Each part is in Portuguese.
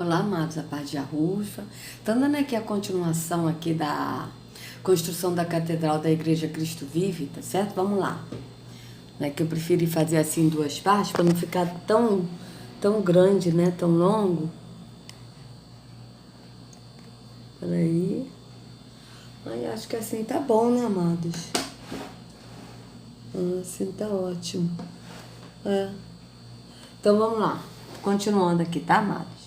Olá, amados, a paz de Arrufa. Tá dando aqui a continuação aqui da construção da Catedral da Igreja Cristo Vive, tá certo? Vamos lá. É que eu preferi fazer assim em duas partes, para não ficar tão grande, né? Tão longo. Peraí. Ai, acho que assim tá bom, né, amados? Assim tá ótimo. Então vamos lá. Continuando aqui, tá, amados?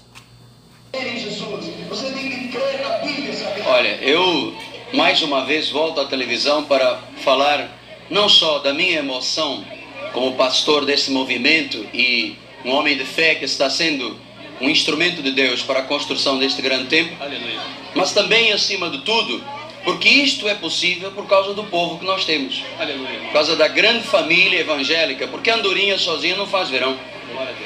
Olha, eu mais uma vez volto à televisão para falar não só da minha emoção como pastor desse movimento e um homem de fé que está sendo um instrumento de Deus para a construção deste grande templo, mas também, acima de tudo, porque isto é possível por causa do povo que nós temos, por causa da grande família evangélica, porque a andorinha sozinha não faz verão.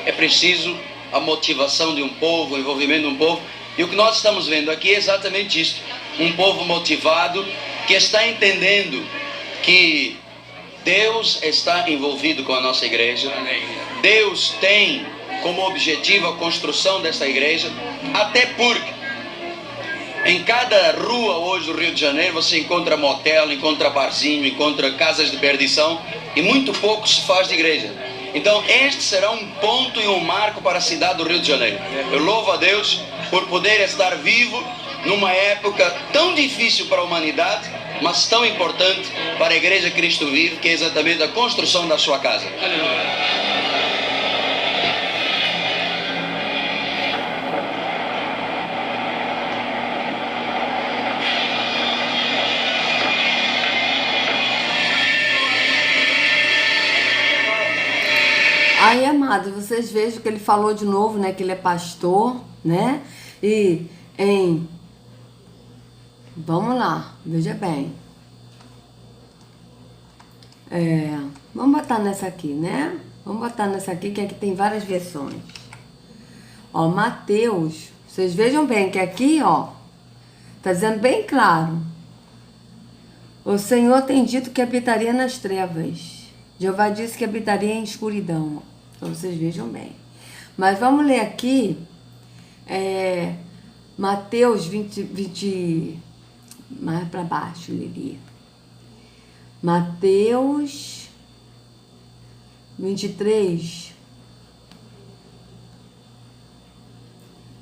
É preciso a motivação de um povo, o envolvimento de um povo. E o que nós estamos vendo aqui é exatamente isso. Um povo motivado que está entendendo que Deus está envolvido com a nossa igreja. Deus tem como objetivo a construção dessa igreja, até porque em cada rua hoje do Rio de Janeiro você encontra motel, encontra barzinho, encontra casas de perdição e muito pouco se faz de igreja. Então este será um ponto e um marco para a cidade do Rio de Janeiro. Eu louvo a Deus por poder estar vivo numa época tão difícil para a humanidade, mas tão importante para a Igreja Cristo Vive, que é exatamente a construção da sua casa. Aí, amados, vocês vejam que ele falou de novo, né? Que ele é pastor, né? Vamos lá, veja bem. Vamos botar nessa aqui, né? Vamos botar nessa aqui, que aqui tem várias versões. Ó, Mateus, vocês vejam bem que aqui, ó, tá dizendo bem claro. O Senhor tem dito que habitaria nas trevas. Jeová disse que habitaria em escuridão. Então vocês vejam bem. Mas vamos ler aqui Mateus 20, mais para baixo, Lili. Mateus 23.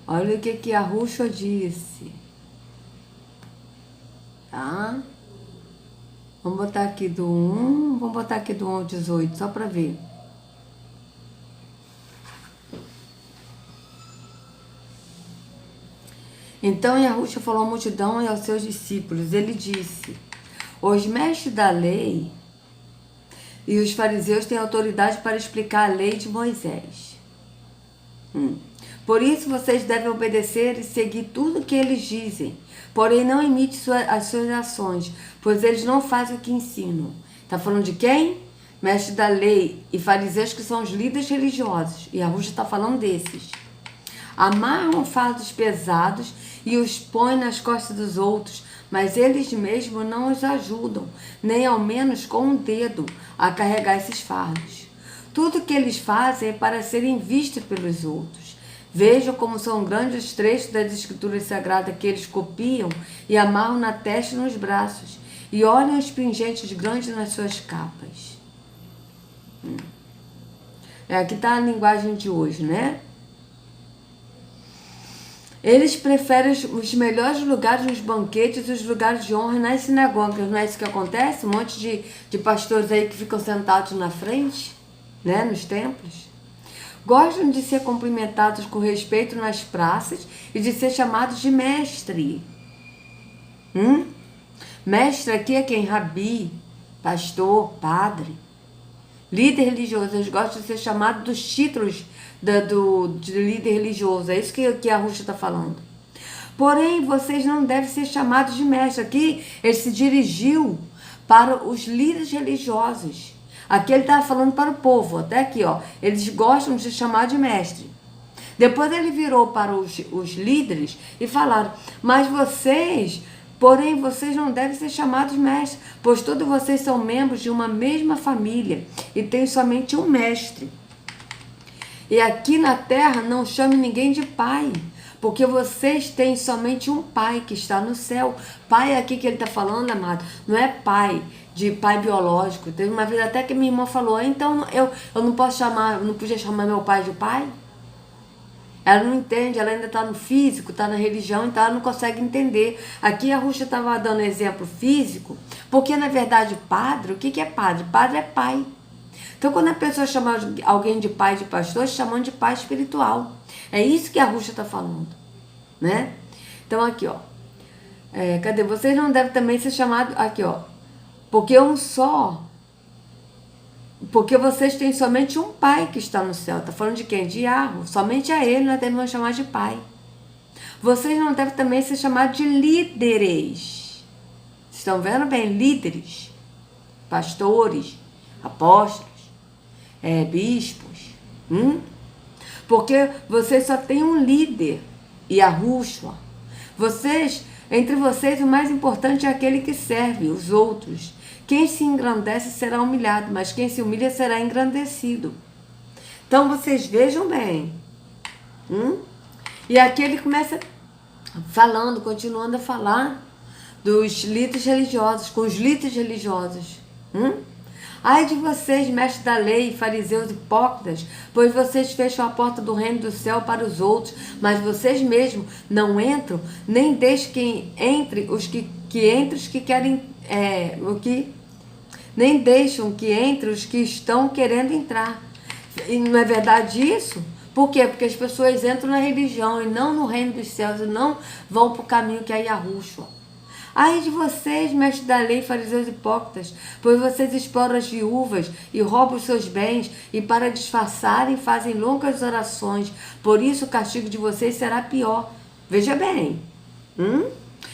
Olha o que a Ruxa disse. Tá? Vamos botar aqui do 1, vamos botar aqui do 1 ao 18, só para ver. Então Yahushua falou à multidão e aos seus discípulos. Ele disse: os mestres da lei e os fariseus têm autoridade para explicar a lei de Moisés. Por isso vocês devem obedecer e seguir tudo o que eles dizem. Porém, não imite as suas ações, pois eles não fazem o que ensinam. Está falando de quem? Mestre da lei e fariseus, que são os líderes religiosos. E a Rússia está falando desses. Amarram fardos pesados e os põem nas costas dos outros, mas eles mesmos não os ajudam, nem ao menos com um dedo, a carregar esses fardos. Tudo que eles fazem é para serem vistos pelos outros. Vejam como são grandes os trechos das escrituras sagradas que eles copiam e amarram na testa e nos braços. E olhem os pingentes grandes nas suas capas. Aqui está a linguagem de hoje, né? Eles preferem os melhores lugares nos banquetes e os lugares de honra nas sinagogas. Não é isso que acontece? Um monte de pastores aí que ficam sentados na frente, né? Nos templos. Gostam de ser cumprimentados com respeito nas praças e de ser chamados de mestre. Mestre aqui é quem? Rabi, pastor, padre, líder religioso. Eles gostam de ser chamados dos títulos de líder religioso. É isso que a Rússia está falando. Porém, vocês não devem ser chamados de mestre. Aqui ele se dirigiu para os líderes religiosos. Aqui ele estava falando para o povo, até aqui, ó. Eles gostam de se chamar de mestre. Depois ele virou para os líderes e falaram: mas porém vocês não devem ser chamados mestres, pois todos vocês são membros de uma mesma família e têm somente um mestre. E aqui na terra não chame ninguém de pai, Porque vocês têm somente um pai que está no céu. Pai aqui que ele está falando, amado, não é pai de pai biológico. Teve uma vez até que minha irmã falou, então eu não posso chamar, não podia chamar meu pai de pai? Ela não entende, ela ainda está no físico, está na religião, então ela não consegue entender. Aqui a Ruxa estava dando exemplo físico, porque na verdade padre, o que é padre? Padre é pai. Então quando a pessoa chama alguém de pai, de pastor, chamam de pai espiritual. É isso que a Ruxa está falando, né? Então aqui, ó. Cadê? Vocês não devem também ser chamados, aqui, ó. Porque vocês têm somente um pai que está no céu. Está falando de quem? De Yahweh. Somente a ele nós devemos chamar de pai. Vocês não devem também ser chamados de líderes. Estão vendo bem? Líderes. Pastores. Apóstolos. Bispos. Porque vocês só têm um líder. Yahushua. Entre vocês, o mais importante é aquele que serve os outros. Quem se engrandece será humilhado, mas quem se humilha será engrandecido. Então, vocês vejam bem. E aqui ele começa falando, continuando a falar dos líderes religiosos, com os líderes religiosos. Ai de vocês, mestres da lei, fariseus hipócritas, pois vocês fecham a porta do reino do céu para os outros, mas vocês mesmos não entram, nem deixam que entre os que entre os que querem nem deixam que entre os que estão querendo entrar. E não é verdade isso? Por quê? Porque as pessoas entram na religião e não no reino dos céus, e não vão para o caminho que é Yahushua. Ai de vocês, mestres da lei, fariseus hipócritas, pois vocês exploram as viúvas e roubam os seus bens, e para disfarçarem fazem longas orações. Por isso o castigo de vocês será pior. Veja bem.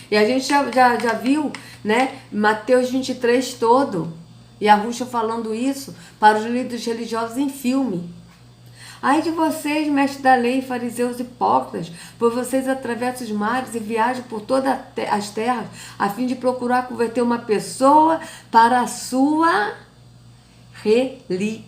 E a gente já viu, né, Mateus 23 todo, e a Ruxa falando isso para os líderes religiosos em filme. Ai de vocês, mestres da lei, fariseus hipócritas, pois vocês atravessam os mares e viajam por todas as terras, a fim de procurar converter uma pessoa para a sua religião.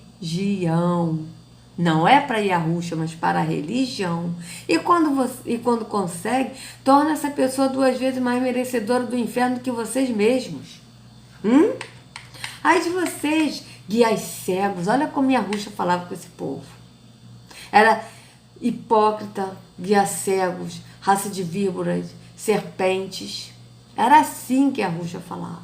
Não é para Yahushua, mas para a religião. E quando consegue, torna essa pessoa 2 vezes mais merecedora do inferno do que vocês mesmos. Ai de vocês, guias cegos. Olha como Yahushua falava com esse povo. Era hipócrita, guias cegos, raça de víboras, serpentes. Era assim que Yahushua falava.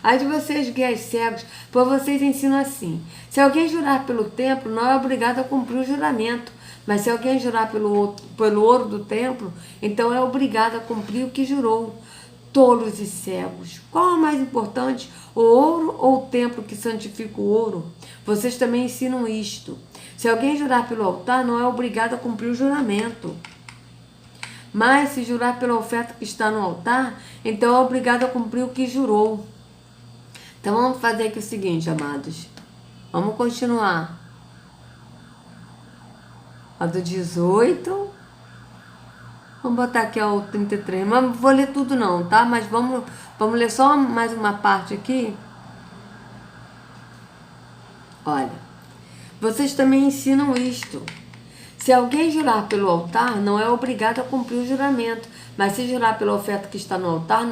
Ai de vocês, guias cegos, pois vocês ensinam assim. Se alguém jurar pelo templo, não é obrigado a cumprir o juramento. Mas se alguém jurar pelo ouro do templo, então é obrigado a cumprir o que jurou. Tolos e cegos. Qual é o mais importante? O ouro ou o templo que santifica o ouro? Vocês também ensinam isto. Se alguém jurar pelo altar, não é obrigado a cumprir o juramento. Mas se jurar pela oferta que está no altar, então é obrigado a cumprir o que jurou. Então vamos fazer aqui o seguinte, amados. Vamos continuar. A do 18. Vamos botar aqui o 33. Mas não vou ler tudo não, tá? Mas vamos ler só mais uma parte aqui. Olha. Vocês também ensinam isto. Se alguém jurar pelo altar, não é obrigado a cumprir o juramento. Mas se jurar pela oferta que está no altar,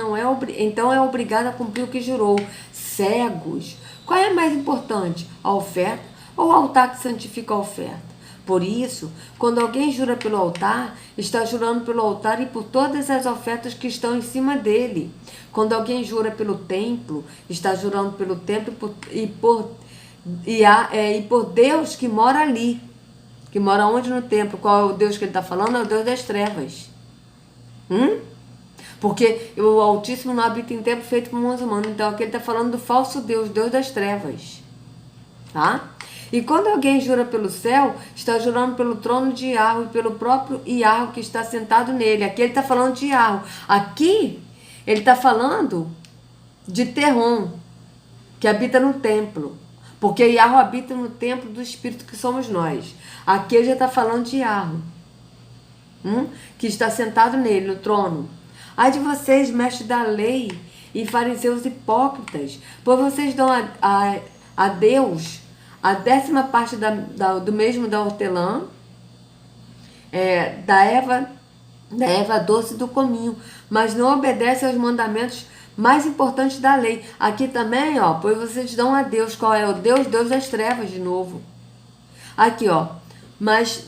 então é obrigado a cumprir o que jurou. Cegos. Qual é mais importante? A oferta ou o altar que santifica a oferta? Por isso, quando alguém jura pelo altar, está jurando pelo altar e por todas as ofertas que estão em cima dele. Quando alguém jura pelo templo, está jurando pelo templo e por Deus que mora ali. Que mora onde no templo? Qual é o Deus que ele está falando? É o Deus das trevas. Porque o Altíssimo não habita em templo feito por mãos humanas. Então aqui ele está falando do falso Deus, Deus das trevas. Tá? E quando alguém jura pelo céu, está jurando pelo trono de Yahweh e pelo próprio Yahweh que está sentado nele. Aqui ele está falando de Yahweh. Aqui ele está falando de Terron, que habita no templo. Porque Yahweh habita no templo do Espírito que somos nós. Aqui ele já está falando de Yahweh, que está sentado nele, no trono. Ai de vocês, mestres da lei e fariseus hipócritas, pois vocês dão a Deus a 10ª parte do mesmo da hortelã da erva doce do cominho, mas não obedece aos mandamentos mais importantes da lei. Aqui também, ó, pois vocês dão a Deus. Qual é o Deus? Deus das trevas, de novo. Aqui, ó, mas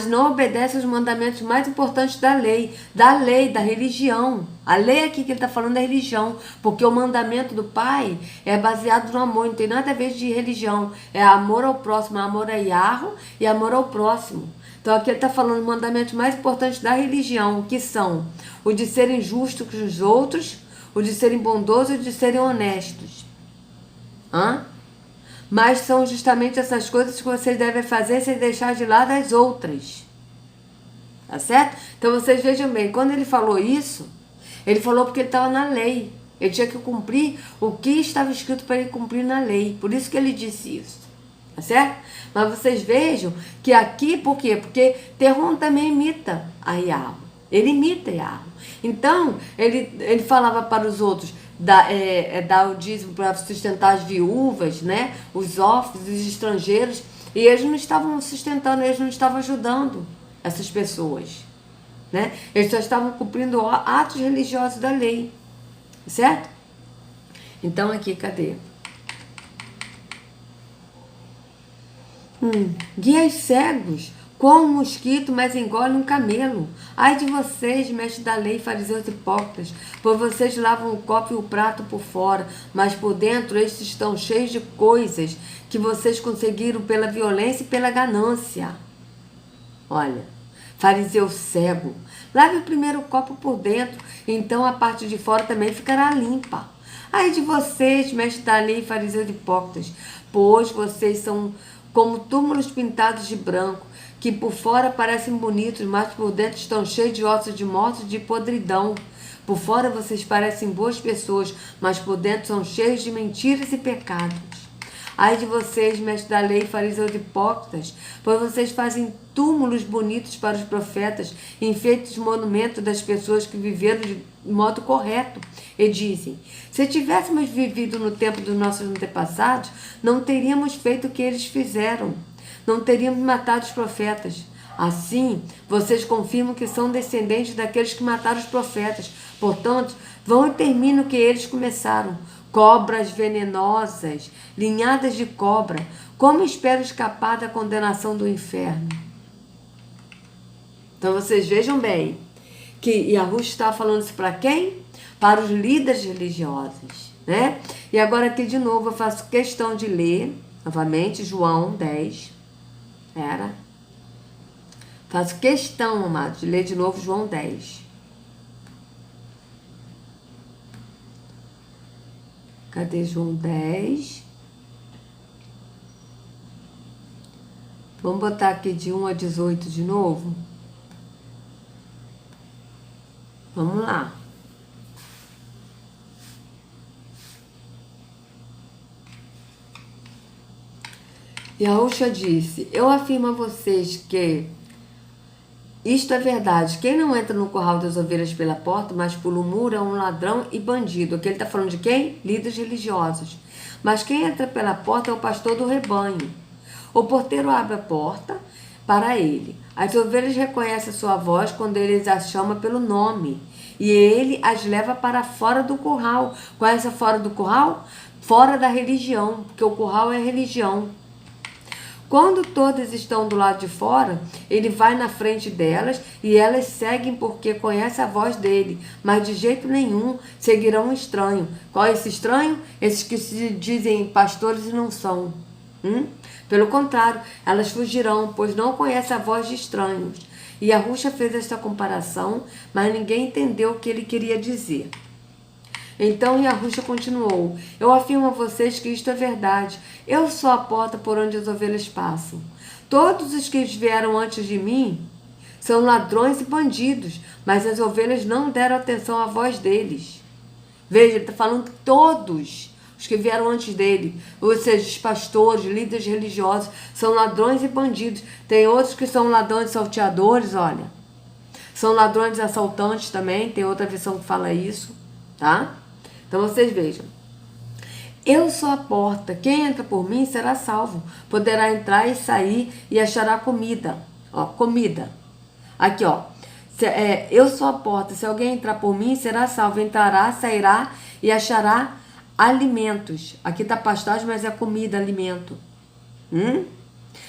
não obedece aos mandamentos mais importantes da lei, da religião. A lei aqui que ele está falando é religião, porque o mandamento do Pai é baseado no amor, não tem nada a ver de religião. É amor ao próximo, amor a Yahweh e amor ao próximo. Então aqui ele está falando os mandamentos mais importantes da religião, que são o de serem justos com os outros, o de serem bondosos e o de serem honestos. Mas são justamente essas coisas que vocês devem fazer sem deixar de lado as outras. Tá certo? Então vocês vejam bem, quando ele falou isso, ele falou porque ele estava na lei. Ele tinha que cumprir o que estava escrito para ele cumprir na lei. Por isso que ele disse isso. Tá certo? Mas vocês vejam que aqui, por quê? Porque Terron também imita a Yahweh. Ele imita Yahweh. Então, ele falava para os outros, dar o dízimo para sustentar as viúvas, né? Os órfãos, os estrangeiros, e eles não estavam sustentando, eles não estavam ajudando essas pessoas, né? Eles só estavam cumprindo atos religiosos da lei, certo? Então aqui, cadê? Guias cegos, como um mosquito, mas engole um camelo. Ai de vocês, mestres da lei, fariseus hipócritas, pois vocês lavam o copo e o prato por fora, mas por dentro estes estão cheios de coisas que vocês conseguiram pela violência e pela ganância. Olha, fariseu cego, lave o primeiro copo por dentro, então a parte de fora também ficará limpa. Ai de vocês, mestres da lei, fariseus hipócritas, pois vocês são como túmulos pintados de branco, que por fora parecem bonitos, mas por dentro estão cheios de ossos de mortos e de podridão. Por fora vocês parecem boas pessoas, mas por dentro são cheios de mentiras e pecados. Ai de vocês, mestres da lei, fariseus hipócritas, pois vocês fazem túmulos bonitos para os profetas, enfeitos monumentos das pessoas que viveram de modo correto. E dizem, se tivéssemos vivido no tempo dos nossos antepassados, não teríamos feito o que eles fizeram. Não teríamos matado os profetas. Assim, vocês confirmam que são descendentes daqueles que mataram os profetas. Portanto, vão e terminam o que eles começaram. Cobras venenosas, linhadas de cobra, como espero escapar da condenação do inferno? Então vocês vejam bem que Yahushua está falando isso para quem? Para os líderes religiosos, né? E agora aqui de novo eu faço questão de ler novamente João 10. Faço questão, amados, de ler de novo João 10. Cadê João 10? Vamos botar aqui de 1 a 18 de novo? Vamos lá. Yahushua disse, eu afirmo a vocês que isto é verdade. Quem não entra no curral das ovelhas pela porta, mas pelo muro, é um ladrão e bandido. Aqui ele está falando de quem? Líderes religiosos. Mas quem entra pela porta é o pastor do rebanho. O porteiro abre a porta para ele. As ovelhas reconhecem a sua voz quando ele as chama pelo nome. E ele as leva para fora do curral. Conhece fora do curral? Fora da religião, porque o curral é religião. Quando todas estão do lado de fora, ele vai na frente delas e elas seguem porque conhecem a voz dele, mas de jeito nenhum seguirão um estranho. Qual é esse estranho? Esses que se dizem pastores e não são. Pelo contrário, elas fugirão, pois não conhecem a voz de estranhos. E Yahushua fez esta comparação, mas ninguém entendeu o que ele queria dizer. Então Yahushua continuou, eu afirmo a vocês que isto é verdade. Eu sou a porta por onde as ovelhas passam. Todos os que vieram antes de mim são ladrões e bandidos, mas as ovelhas não deram atenção à voz deles. Veja, ele está falando todos os que vieram antes dele, ou seja, os pastores, líderes religiosos, são ladrões e bandidos. Tem outros que são ladrões salteadores, olha. São ladrões assaltantes também, tem outra versão que fala isso, tá? Então vocês vejam. Eu sou a porta. Quem entra por mim será salvo. Poderá entrar e sair e achará comida. Ó, comida. Aqui, ó. Eu sou a porta. Se alguém entrar por mim, será salvo. Entrará, sairá e achará alimentos. Aqui tá pastagem, mas é comida, alimento.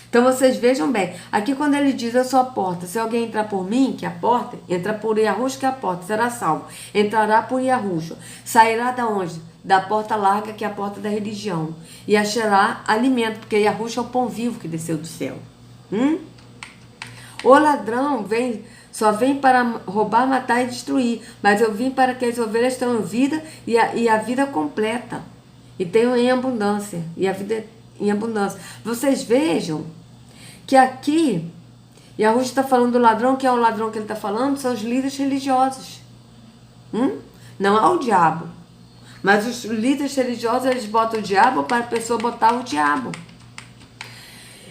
Então vocês vejam bem. Aqui quando ele diz eu sou a porta. Se alguém entrar por mim, que é a porta, entra por Yahushua, que é a porta, será salvo. Entrará por Yahushua. Sairá da onde? Da porta larga, que é a porta da religião. E achará alimento, porque Yahushua é o pão vivo que desceu do céu. O ladrão só vem para roubar, matar e destruir. Mas eu vim para que as ovelhas tenham vida e a vida completa. E tenham em abundância. E a vida em abundância. Vocês vejam que aqui, Yahushua está falando do ladrão, que é o ladrão que ele está falando, são os líderes religiosos. Não é o diabo. Mas os líderes religiosos, eles botam o diabo para a pessoa botar o diabo.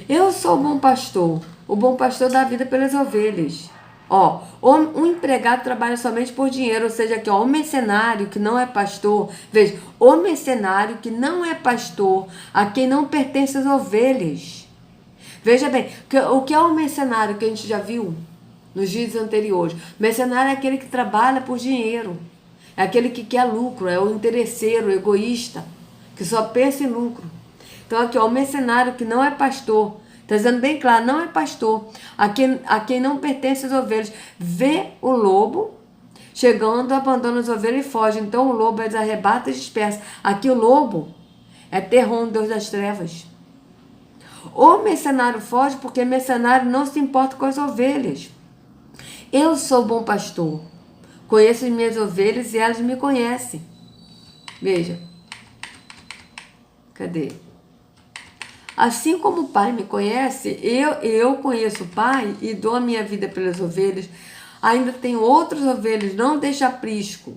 Eu sou o bom pastor. O bom pastor dá vida pelas ovelhas. Ó, um empregado trabalha somente por dinheiro, ou seja, aqui, ó, o mercenário que não é pastor, veja, o mercenário que não é pastor, a quem não pertence as ovelhas. Veja bem, o que é um mercenário que a gente já viu nos dias anteriores? Mercenário é aquele que trabalha por dinheiro, é aquele que quer lucro, é o interesseiro, o egoísta, que só pensa em lucro. Então aqui, ó, o mercenário que não é pastor, está dizendo bem claro, não é pastor, a quem não pertence as ovelhas, vê o lobo chegando, abandona as ovelhas e foge. Então o lobo as arrebata e dispersa. Aqui o lobo é Terron, Deus das trevas. O mercenário foge porque mercenário não se importa com as ovelhas. Eu sou bom pastor, conheço as minhas ovelhas e elas me conhecem. Veja, cadê? Assim como o Pai me conhece, eu conheço o Pai e dou a minha vida pelas ovelhas. Ainda tenho outras ovelhas, não deixa aprisco.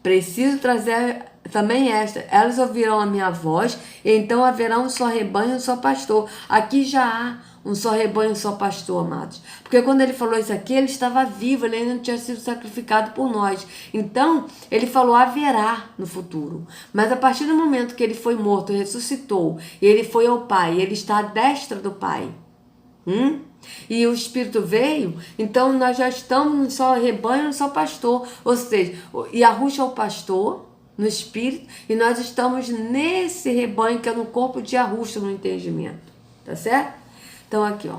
Preciso trazer também esta. Elas ouvirão a minha voz, e então haverá um só rebanho e um só pastor. Aqui já há um só rebanho e um só pastor, amados. Porque quando ele falou isso aqui, ele estava vivo, ele ainda não tinha sido sacrificado por nós. Então, ele falou haverá no futuro. Mas a partir do momento que ele foi morto, ressuscitou, e ele foi ao Pai, ele está à destra do Pai. E o Espírito veio, então nós já estamos num só rebanho, num só pastor. Ou seja, Yahushua é o pastor no Espírito, e nós estamos nesse rebanho que é no corpo de Yahushua, no entendimento. Tá certo? Então aqui, ó.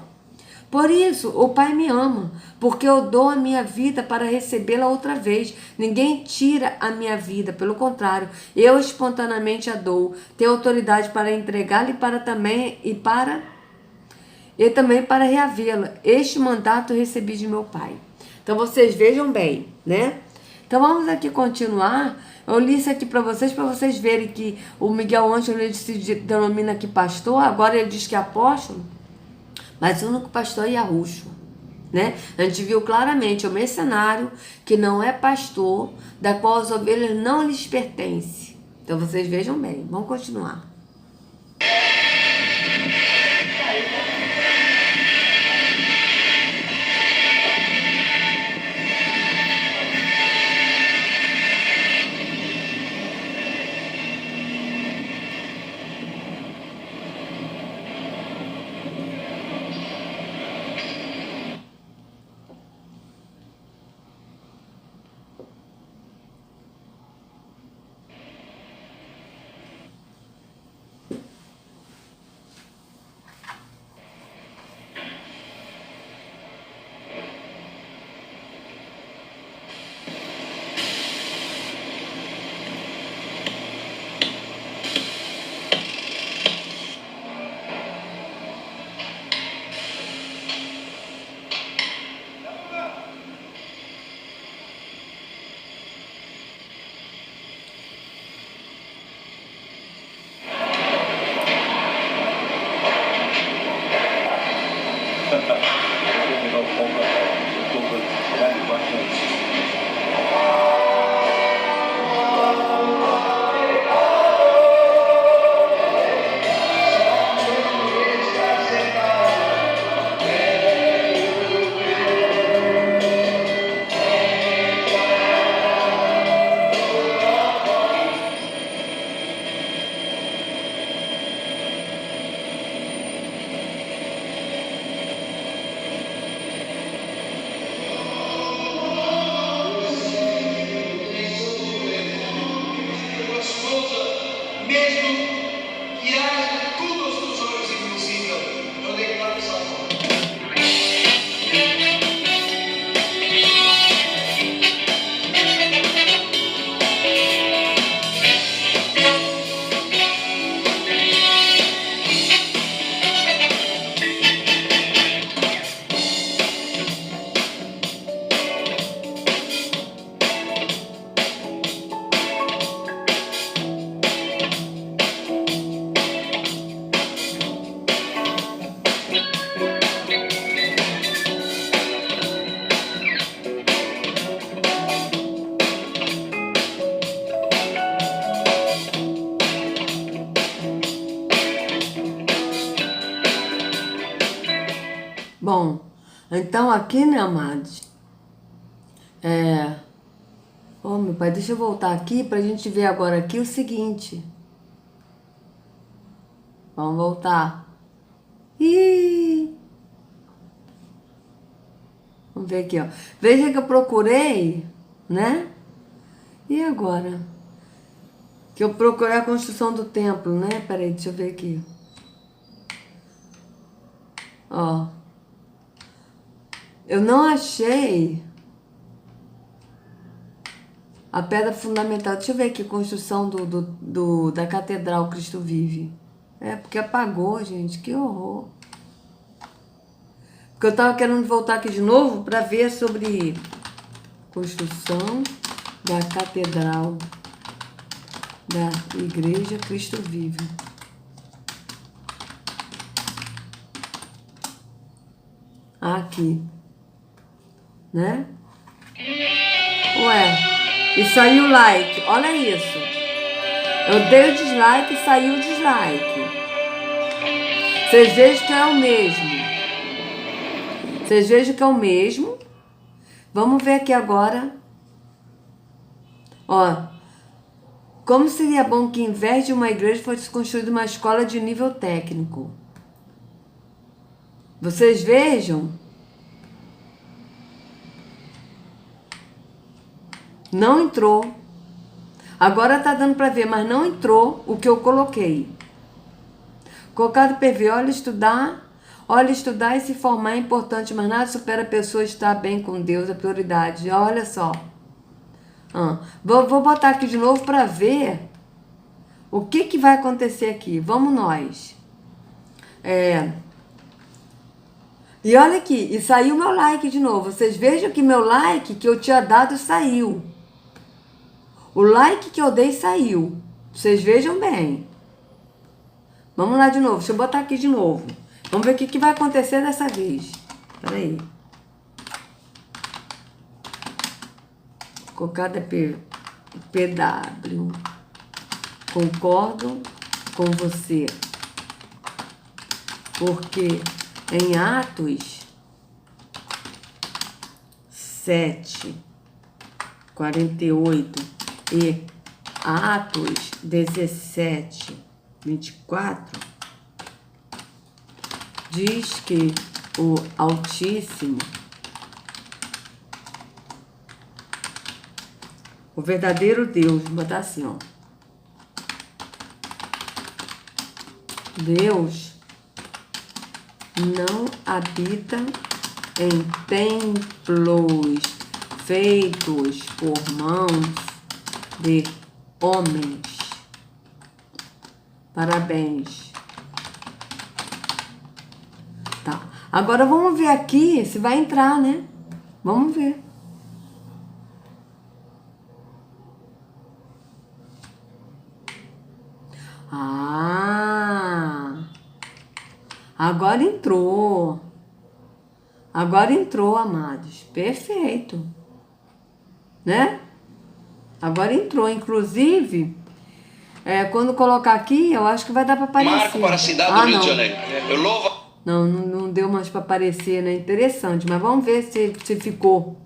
Por isso, o Pai me ama, porque eu dou a minha vida para recebê-la outra vez. Ninguém tira a minha vida, pelo contrário, eu espontaneamente a dou. Tenho autoridade para entregá-la e também para reavê-la. Este mandato eu recebi de meu Pai. Então vocês vejam bem, né? Então vamos aqui continuar. Eu li isso aqui para vocês verem que o Miguel Ângelo ele se denomina aqui pastor, agora ele diz que é apóstolo, mas o único pastor é Yahushua, né? A gente viu claramente o mercenário que não é pastor, da qual as ovelhas não lhes pertencem. Então vocês vejam bem, vamos continuar. Então aqui, né, amados? Oh, meu pai, deixa eu voltar aqui pra gente ver agora aqui o seguinte. Vamos voltar. Ih! Vamos ver aqui, ó. Veja que eu procurei, né? E agora? Que eu procurei a construção do templo, né? Peraí, deixa eu ver aqui. Ó. Eu não achei a pedra fundamental. Deixa eu ver aqui, construção da Catedral Cristo Vive. Porque apagou, gente. Que horror. Porque eu tava querendo voltar aqui de novo para ver sobre construção da Catedral da Igreja Cristo Vive. Aqui. Né? Ué. E saiu o like. Olha isso. Eu dei o dislike e saiu o dislike. Vocês vejam que é o mesmo. Vocês vejam que é o mesmo. Vamos ver aqui agora. Ó. Como seria bom que, em vez de uma igreja, fosse construída uma escola de nível técnico. Vocês vejam. Não entrou. Agora tá dando para ver, mas não entrou o que eu coloquei. Colocado PV, olha estudar e se formar é importante, mas nada supera a pessoa estar bem com Deus, a prioridade. Olha só. Vou botar aqui de novo para ver o que vai acontecer aqui. Vamos nós. E olha aqui, e saiu meu like de novo. Vocês vejam que meu like que eu tinha dado saiu. O like que eu dei saiu. Vocês vejam bem. Vamos lá de novo. Deixa eu botar aqui de novo. Vamos ver o que vai acontecer dessa vez. Espera aí. Cocada PW. Concordo com você. Porque em Atos 7:48 e Atos 17:24 diz que o Altíssimo, o verdadeiro Deus, vou botar assim, ó. Deus não habita em templos feitos por mãos de homens. Parabéns. Tá. Agora vamos ver aqui se vai entrar, né? Vamos ver. Agora entrou. Agora entrou, amados. Perfeito. Né? Agora entrou. Inclusive, quando colocar aqui, eu acho que vai dar para aparecer. Marco para a cidade do Rio de Janeiro. Eu louvo. Não deu mais para aparecer, né? Interessante. Mas vamos ver se ficou.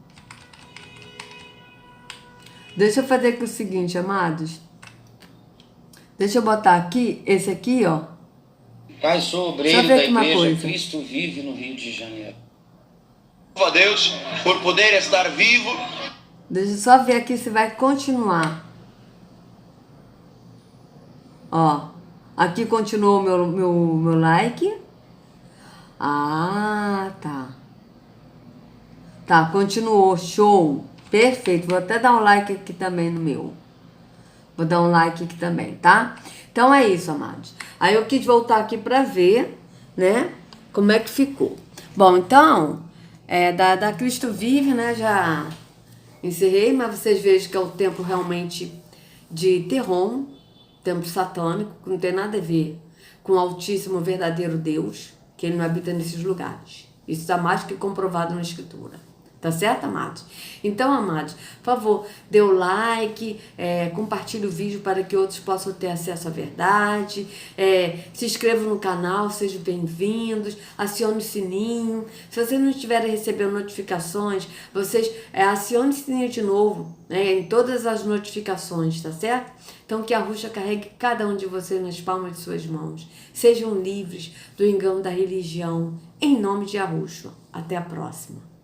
Deixa eu fazer aqui o seguinte, amados. Deixa eu botar aqui, esse aqui, ó. Pai, sou obreiro da igreja Cristo Vive no Rio de Janeiro. Louvo a Deus por poder estar vivo. Deixa eu só ver aqui se vai continuar. Ó, aqui continuou meu like. Tá. Tá, continuou, show. Perfeito, vou até dar um like aqui também no meu. Vou dar um like aqui também, tá? Então é isso, amados. Aí eu quis voltar aqui pra ver, né, como é que ficou. Bom, então, da Cristo Vive, né, já encerrei, mas vocês vejam que é o templo realmente de Terron, templo satânico, que não tem nada a ver com o Altíssimo verdadeiro Deus, que ele não habita nesses lugares. Isso está mais que comprovado na Escritura, Tá certo, amados? Então, amados, por favor, dê o like, compartilhe o vídeo para que outros possam ter acesso à verdade, se inscrevam no canal, sejam bem-vindos, acione o sininho. Se você não estiver recebendo notificações, vocês acione o sininho de novo, em todas as notificações, tá certo? Então, que a Ruxa carregue cada um de vocês nas palmas de suas mãos. Sejam livres do engano da religião, em nome de Yahushua. Até a próxima.